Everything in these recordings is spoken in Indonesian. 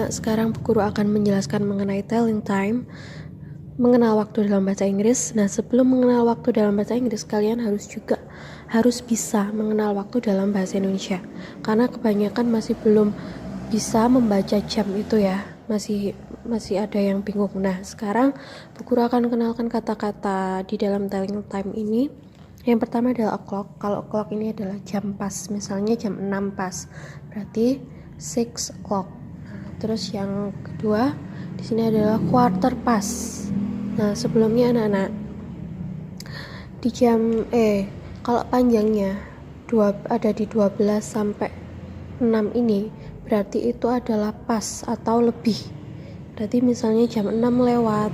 anak-anak, sekarang Bu Guru akan menjelaskan mengenai telling time, mengenal waktu dalam bahasa Inggris. Nah, sebelum mengenal waktu dalam bahasa Inggris, kalian harus bisa mengenal waktu dalam bahasa Indonesia. Karena kebanyakan masih belum bisa membaca jam itu ya. Masih ada yang bingung. Nah, sekarang Bu Guru akan kenalkan kata-kata di dalam telling time ini. Yang pertama adalah o'clock. Kalau o'clock ini adalah jam pas. Misalnya jam 6 pas. Berarti 6 o'clock. Terus yang kedua di sini adalah quarter past. Nah, sebelumnya anak-anak di jam kalau panjangnya ada di 12 sampai 6 ini berarti itu adalah pas atau lebih. Berarti misalnya jam 6 lewat,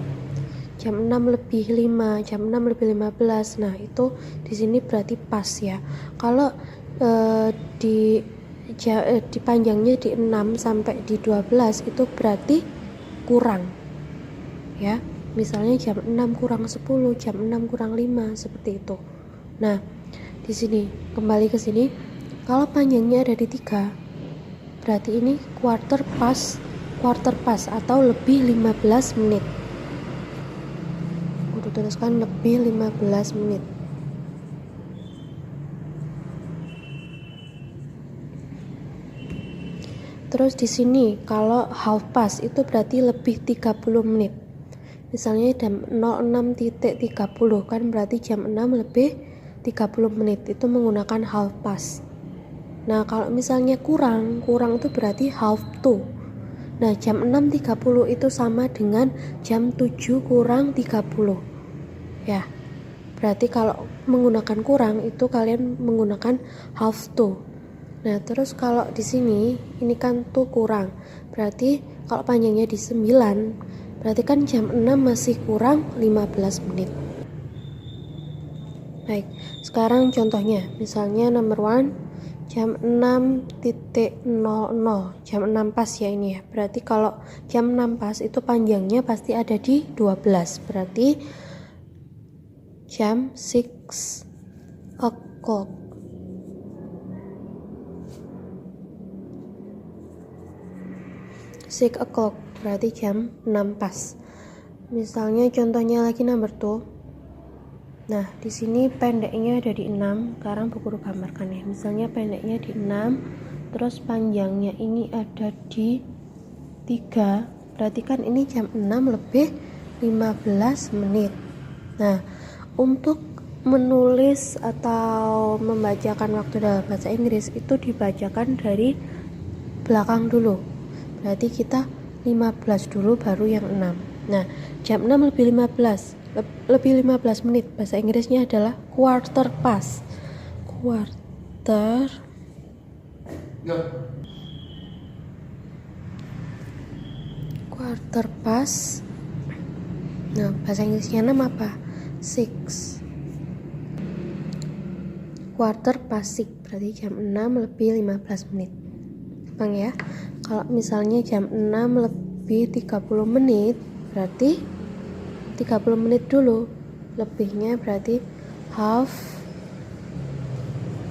jam 6 lebih 5, jam 6 lebih 15. Nah, itu di sini berarti pas ya. Kalau di panjangnya di 6 sampai di 12 itu berarti kurang ya, misalnya jam 6 kurang 10, jam 6 kurang 5, seperti itu. Nah, di sini kembali ke sini, kalau panjangnya ada di 3 berarti ini quarter past atau lebih 15 menit. Udah tuliskan lebih 15 menit. Terus di sini kalau half past itu berarti lebih 30 menit. Misalnya jam 06.30 kan berarti jam 6 lebih 30 menit. Itu menggunakan half past. Nah, kalau misalnya kurang itu berarti half to. Nah, jam 6.30 itu sama dengan jam 7 kurang 30. Ya. Berarti kalau menggunakan kurang itu kalian menggunakan half to. Nah, terus kalau di sini ini kan tuh kurang. Berarti kalau panjangnya di 9, berarti kan jam 6 masih kurang 15 menit. Baik, sekarang contohnya. Misalnya number 1, jam 6.00. Jam 6 pas ya ini ya. Berarti kalau jam 6 pas itu panjangnya pasti ada di 12. Berarti jam 6 o'clock. 6 o'clock berarti jam 6 pas. Misalnya contohnya lagi number 2. Nah, di sini pendeknya ada di 6. Sekarang Bu Guru gambarkan ya. Misalnya pendeknya di 6, terus panjangnya ini ada di 3. Berarti kan ini jam 6 lebih 15 menit. Nah, untuk menulis atau membacakan waktu dalam bahasa Inggris itu dibacakan dari belakang dulu. Berarti kita 15 dulu baru yang 6. Nah, jam 6 lebih 15 menit. Bahasa Inggrisnya adalah quarter past. Quarter past. Nah, bahasa Inggrisnya 6 apa? 6. Quarter past 6 berarti jam 6 lebih 15 menit. Bang ya. Kalau misalnya jam 6 lebih 30 menit berarti 30 menit dulu, lebihnya berarti half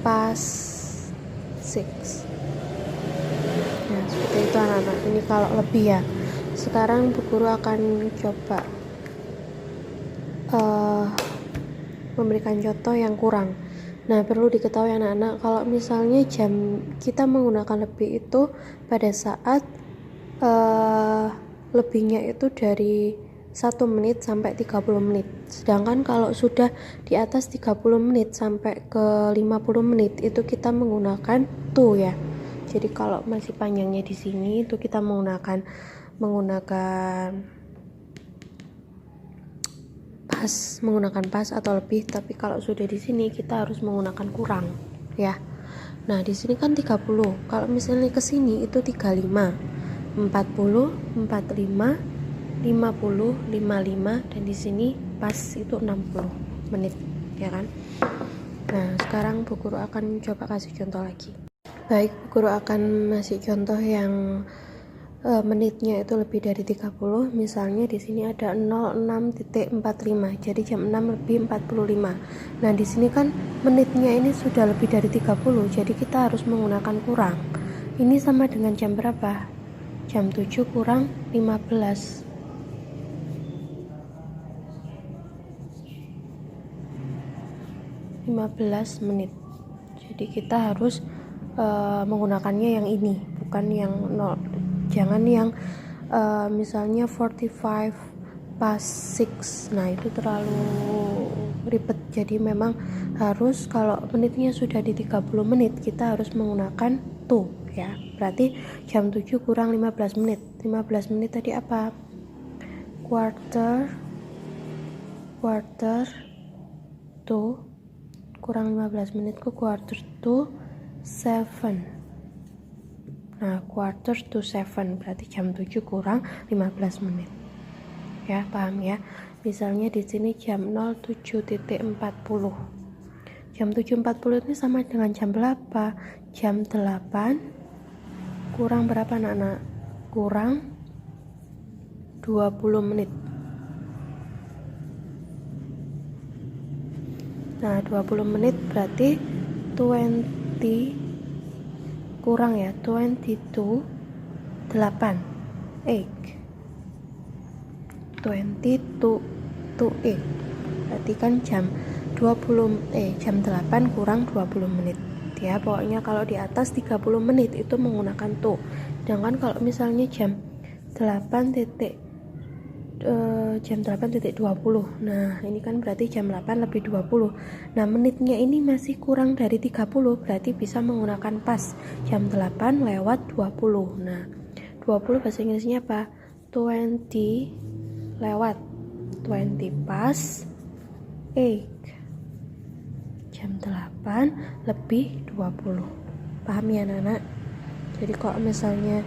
past 6. Nah, seperti itu anak-anak. Ini kalau lebih ya. Sekarang Bu Guru akan coba memberikan contoh yang kurang. Nah, perlu diketahui anak-anak, kalau misalnya jam kita menggunakan lebih itu pada saat lebihnya itu dari 1 menit sampai 30 menit. Sedangkan kalau sudah di atas 30 menit sampai ke 50 menit itu kita menggunakan to ya. Jadi kalau masih panjangnya di sini itu kita menggunakan pas atau lebih, tapi kalau sudah di sini kita harus menggunakan kurang ya. Nah, di sini kan 30. Kalau misalnya ke sini itu 35, 40, 45, 50, 55 dan di sini pas itu 60 menit ya kan. Nah, sekarang Bu Guru akan coba kasih contoh lagi. Baik, Bu Guru akan ngasih contoh yang menitnya itu lebih dari 30. Misalnya di sini ada 06.45. Jadi jam 6 lebih 45. Nah, di sini kan menitnya ini sudah lebih dari 30. Jadi kita harus menggunakan kurang. Ini sama dengan jam berapa? jam 7 kurang 15 menit. Jadi kita harus menggunakannya yang ini, bukan yang 0. Jangan yang misalnya 45 past 6. Nah, itu terlalu ribet. Jadi memang harus, kalau menitnya sudah di 30 menit, kita harus menggunakan to ya. Berarti jam 7 kurang 15 menit. 15 menit tadi apa? Quarter to kurang 15 menit ke quarter to 7. Nah, quarter to 7 berarti jam 7 kurang 15 menit. Ya, paham ya? Misalnya di sini jam 07.40. Jam 7.40 ini sama dengan jam berapa? Jam 8 kurang berapa anak-anak? Kurang 20 menit. Nah, 20 menit berarti 20 kurang ya, 22 8 berarti kan jam 8 kurang 20 menit ya. Pokoknya kalau di atas 30 menit itu menggunakan to. Sedangkan kalau misalnya jam 8.20, nah ini kan berarti jam 8 lebih 20. Nah, menitnya ini masih kurang dari 30, berarti bisa menggunakan pas, jam 8 lewat 20. Nah, 20 bahasa Inggrisnya apa? 20 lewat 20 pas 8, jam 8 lebih 20. Paham ya anak-anak? Jadi kalau misalnya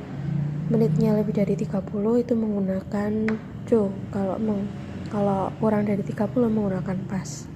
menitnya lebih dari 30 itu menggunakan to, kalau kurang dari 30 menggunakan pas.